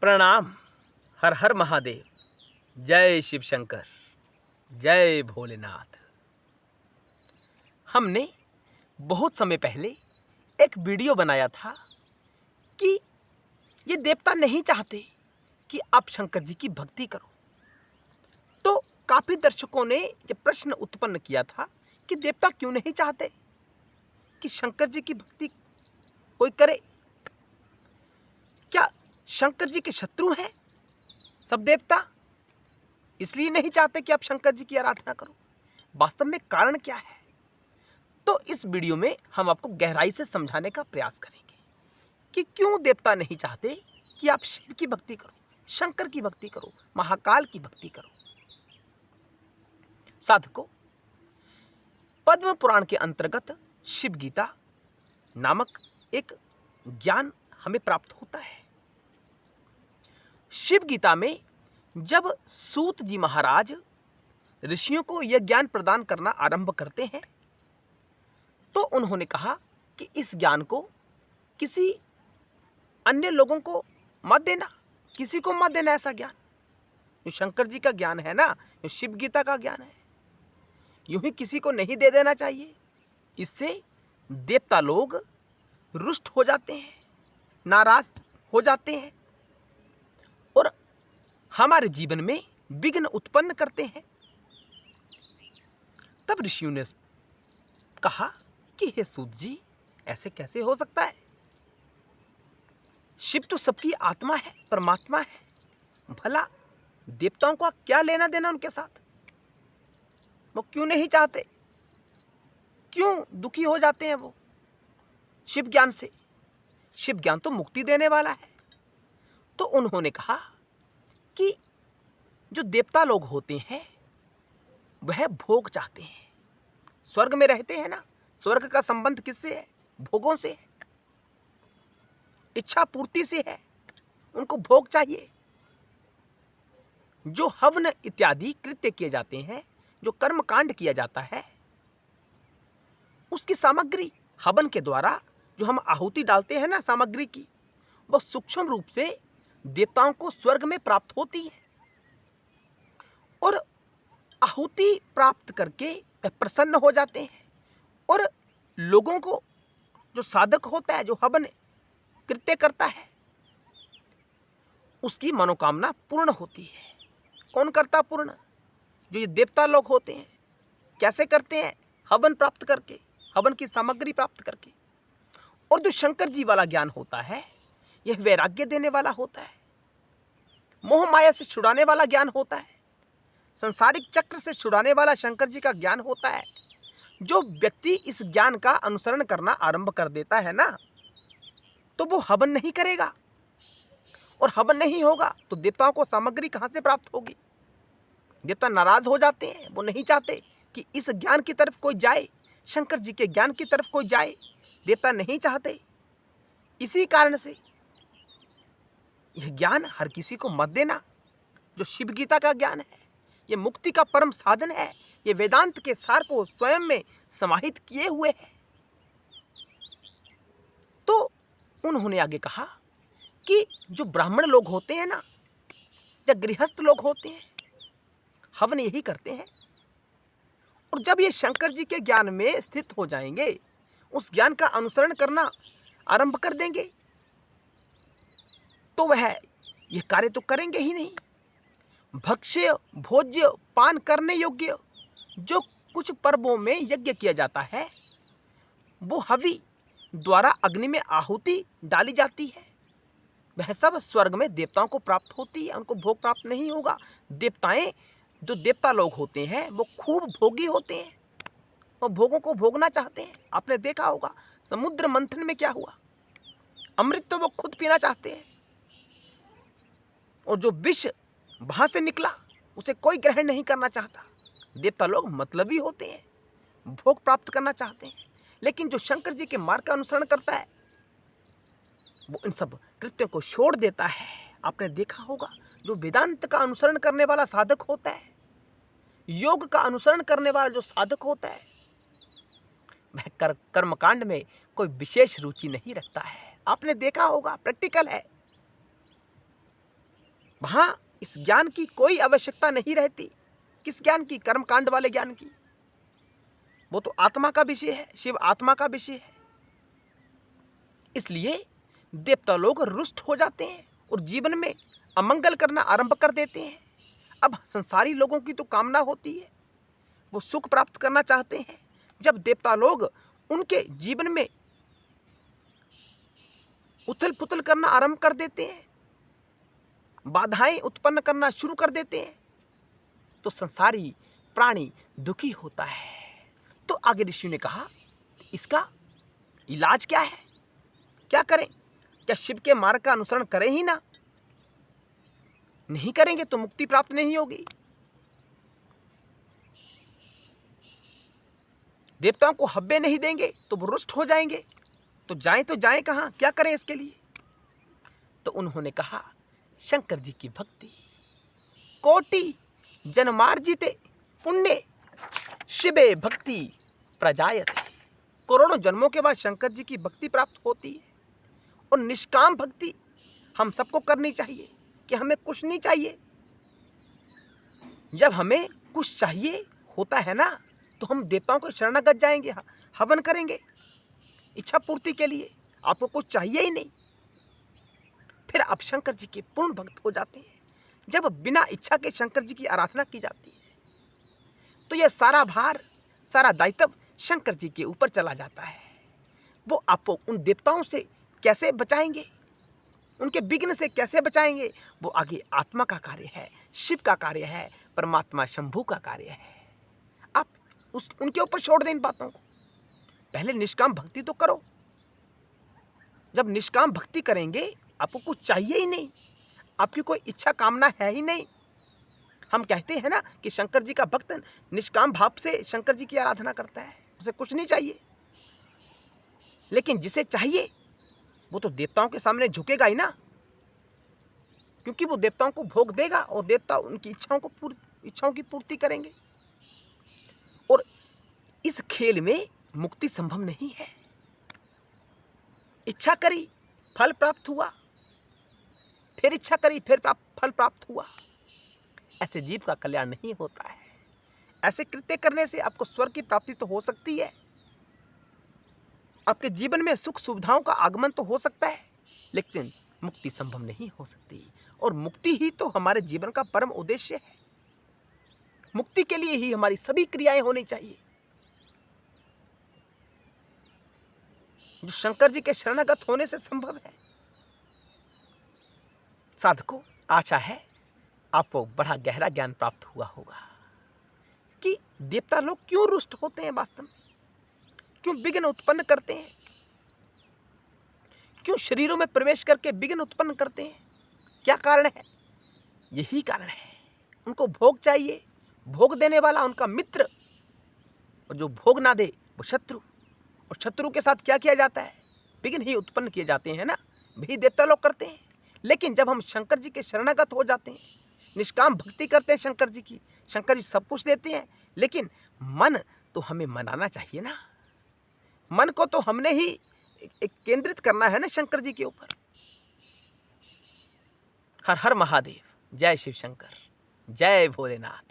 प्रणाम। हर हर महादेव। जय शिव शंकर। जय भोलेनाथ। हमने बहुत समय पहले एक वीडियो बनाया था कि ये देवता नहीं चाहते कि आप शंकर जी की भक्ति करो। तो काफी दर्शकों ने ये प्रश्न उत्पन्न किया था कि देवता क्यों नहीं चाहते कि शंकर जी की भक्ति कोई करे। क्या शंकर जी के शत्रु हैं सब देवता, इसलिए नहीं चाहते कि आप शंकर जी की आराधना करो? वास्तव में कारण क्या है? तो इस वीडियो में हम आपको गहराई से समझाने का प्रयास करेंगे कि क्यों देवता नहीं चाहते कि आप शिव की भक्ति करो, शंकर की भक्ति करो, महाकाल की भक्ति करो। साधकों, पद्म पुराण के अंतर्गत शिव गीता नामक एक ज्ञान हमें प्राप्त होता है। शिव गीता में जब सूत जी महाराज ऋषियों को यह ज्ञान प्रदान करना आरंभ करते हैं तो उन्होंने कहा कि इस ज्ञान को किसी अन्य लोगों को मत देना, किसी को मत देना ऐसा ज्ञान। जो शंकर जी का ज्ञान है ना, जो शिव गीता का ज्ञान है, यूं ही किसी को नहीं दे देना चाहिए। इससे देवता लोग रुष्ट हो जाते हैं, नाराज हो जाते हैं और हमारे जीवन में विघ्न उत्पन्न करते हैं। तब ऋषियों ने कहा कि हे सूत जी, ऐसे कैसे हो सकता है? शिव तो सबकी आत्मा है, परमात्मा है। भला देवताओं का क्या लेना देना उनके साथ? वो क्यों नहीं चाहते? क्यों दुखी हो जाते हैं वो शिव ज्ञान से? शिव ज्ञान तो मुक्ति देने वाला है। तो उन्होंने कहा कि जो देवता लोग होते हैं वह भोग चाहते हैं। स्वर्ग में रहते हैं ना, स्वर्ग का संबंध किससे है? भोगों से है, इच्छा पूर्ति से है। उनको भोग चाहिए। जो हवन इत्यादि कृत्य किए जाते हैं, जो कर्म कांड किया जाता है, उसकी सामग्री हवन के द्वारा जो हम आहुति डालते हैं ना सामग्री की, वह सूक्ष्म रूप से देवताओं को स्वर्ग में प्राप्त होती है और आहुति प्राप्त करके वह प्रसन्न हो जाते हैं और लोगों को, जो साधक होता है, जो हवन कृत्य करता है, उसकी मनोकामना पूर्ण होती है। कौन करता पूर्ण? जो ये देवता लोग होते हैं। कैसे करते हैं? हवन प्राप्त करके, हवन की सामग्री प्राप्त करके। और जो शंकर जी वाला ज्ञान होता है, यह वैराग्य देने वाला होता है, मोह माया से छुड़ाने वाला ज्ञान होता है, संसारिक चक्र से छुड़ाने वाला शंकर जी का ज्ञान होता है। जो व्यक्ति इस ज्ञान का अनुसरण करना आरंभ कर देता है ना, तो वो हवन नहीं करेगा और हवन नहीं होगा तो देवताओं को सामग्री कहां से प्राप्त होगी? देवता नाराज हो जाते हैं। वो नहीं चाहते कि इस ज्ञान की तरफ कोई जाए, शंकर जी के ज्ञान की तरफ कोई जाए। देवता नहीं चाहते। इसी कारण से यह ज्ञान हर किसी को मत देना। जो शिव गीता का ज्ञान है, यह मुक्ति का परम साधन है। यह वेदांत के सार को स्वयं में समाहित किए हुए है। तो उन्होंने आगे कहा कि जो ब्राह्मण लोग होते हैं ना, या गृहस्थ लोग होते हैं, हवन यही करते हैं। और जब ये शंकर जी के ज्ञान में स्थित हो जाएंगे, उस ज्ञान का अनुसरण करना आरंभ कर देंगे, तो वह यह कार्य तो करेंगे ही नहीं। भक्ष्य भोज्य पान करने योग्य जो कुछ पर्वों में यज्ञ किया जाता है, वो हवि द्वारा अग्नि में आहुति डाली जाती है, वह सब स्वर्ग में देवताओं को प्राप्त होती है। उनको भोग प्राप्त नहीं होगा। देवताएं, जो देवता लोग होते हैं, वो खूब भोगी होते हैं। वो भोगों को भोगना चाहते हैं। आपने देखा होगा समुद्र मंथन में क्या हुआ। अमृत तो वो खुद पीना चाहते हैं और जो विष वहां से निकला उसे कोई ग्रहण नहीं करना चाहता। देवता लोग मतलबी होते हैं, भोग प्राप्त करना चाहते हैं। लेकिन जो शंकर जी के मार्ग का अनुसरण करता है, वो इन सब कृत्यों को छोड़ देता है। आपने देखा होगा जो वेदांत का अनुसरण करने वाला साधक होता है, योग का अनुसरण करने वाला जो साधक होता है, वह कर्मकांड में कोई विशेष रुचि नहीं रखता है। आपने देखा होगा, प्रैक्टिकल है। वहां इस ज्ञान की कोई आवश्यकता नहीं रहती। किस ज्ञान की? कर्मकांड वाले ज्ञान की। वो तो आत्मा का विषय है, शिव आत्मा का विषय है। इसलिए देवता लोग रुष्ट हो जाते हैं और जीवन में अमंगल करना आरंभ कर देते हैं। अब संसारी लोगों की तो कामना होती है, वो सुख प्राप्त करना चाहते हैं। जब देवता लोग उनके जीवन में उथल पुथल करना आरंभ कर देते हैं, बाधाएं उत्पन्न करना शुरू कर देते हैं, तो संसारी प्राणी दुखी होता है। तो आगे ऋषि ने कहा, इसका इलाज क्या है? क्या करें? क्या शिव के मार्ग का अनुसरण करें ही ना? नहीं करेंगे तो मुक्ति प्राप्त नहीं होगी। देवताओं को हव्य नहीं देंगे तो वो रुष्ट हो जाएंगे। तो जाएं कहां? क्या करें इसके लिए? तो उन्होंने कहा, शंकर जी की भक्ति। कोटि जन्मार्जिते पुण्य शिवे भक्ति प्रजायते। करोड़ों जन्मों के बाद शंकर जी की भक्ति प्राप्त होती है। और निष्काम भक्ति हम सबको करनी चाहिए कि हमें कुछ नहीं चाहिए। जब हमें कुछ चाहिए होता है ना, तो हम देवताओं को शरणागत जाएंगे, हवन करेंगे इच्छा पूर्ति के लिए। आपको कुछ चाहिए ही नहीं, फिर आप शंकर जी के पूर्ण भक्त हो जाते हैं। जब बिना इच्छा के शंकर जी की आराधना की जाती है, तो यह सारा भार, सारा दायित्व शंकर जी के ऊपर चला जाता है। वो आपको उन देवताओं से कैसे बचाएंगे, उनके विघ्न से कैसे बचाएंगे, वो आगे आत्मा का कार्य है, शिव का कार्य है, परमात्मा शंभू का कार्य है। आप उनके ऊपर छोड़ दें इन बातों को। पहले निष्काम भक्ति तो करो। जब निष्काम भक्ति करेंगे, आपको कुछ चाहिए ही नहीं, आपकी कोई इच्छा कामना है ही नहीं। हम कहते हैं ना कि शंकर जी का भक्त निष्काम भाव से शंकर जी की आराधना करता है, उसे कुछ नहीं चाहिए। लेकिन जिसे चाहिए वो तो देवताओं के सामने झुकेगा ही ना, क्योंकि वो देवताओं को भोग देगा और देवता उनकी इच्छाओं की पूर्ति करेंगे। और इस खेल में मुक्ति संभव नहीं है। इच्छा करी, फल प्राप्त हुआ, फिर इच्छा करी, फिर फल प्राप्त हुआ। ऐसे जीव का कल्याण नहीं होता है। ऐसे कृत्य करने से आपको स्वर्ग की प्राप्ति तो हो सकती है, आपके जीवन में सुख सुविधाओं का आगमन तो हो सकता है, लेकिन मुक्ति संभव नहीं हो सकती। और मुक्ति ही तो हमारे जीवन का परम उद्देश्य है। मुक्ति के लिए ही हमारी सभी क्रियाएं होनी चाहिए। जो शंकर जी के शरणागत होने से संभव है। साधकों, आशा है आपको बड़ा गहरा ज्ञान प्राप्त हुआ होगा कि देवता लोग क्यों रुष्ट होते हैं, वास्तव में क्यों विघ्न उत्पन्न करते हैं, क्यों शरीरों में प्रवेश करके विघ्न उत्पन्न करते हैं। क्या कारण है? यही कारण है, उनको भोग चाहिए, भोग देने वाला उनका मित्र, और जो भोग ना दे वो शत्रु। और शत्रु के साथ क्या किया जाता है? विघ्न ही उत्पन्न किए जाते हैं ना, भी देवता लोग करते हैं। लेकिन जब हम शंकर जी के शरणागत हो जाते हैं, निष्काम भक्ति करते हैं शंकर जी की, शंकर जी सब कुछ देते हैं, लेकिन मन तो हमें मनाना चाहिए ना। मन को तो हमने ही एक केंद्रित करना है ना शंकर जी के ऊपर। हर हर महादेव, जय शिव शंकर, जय भोलेनाथ।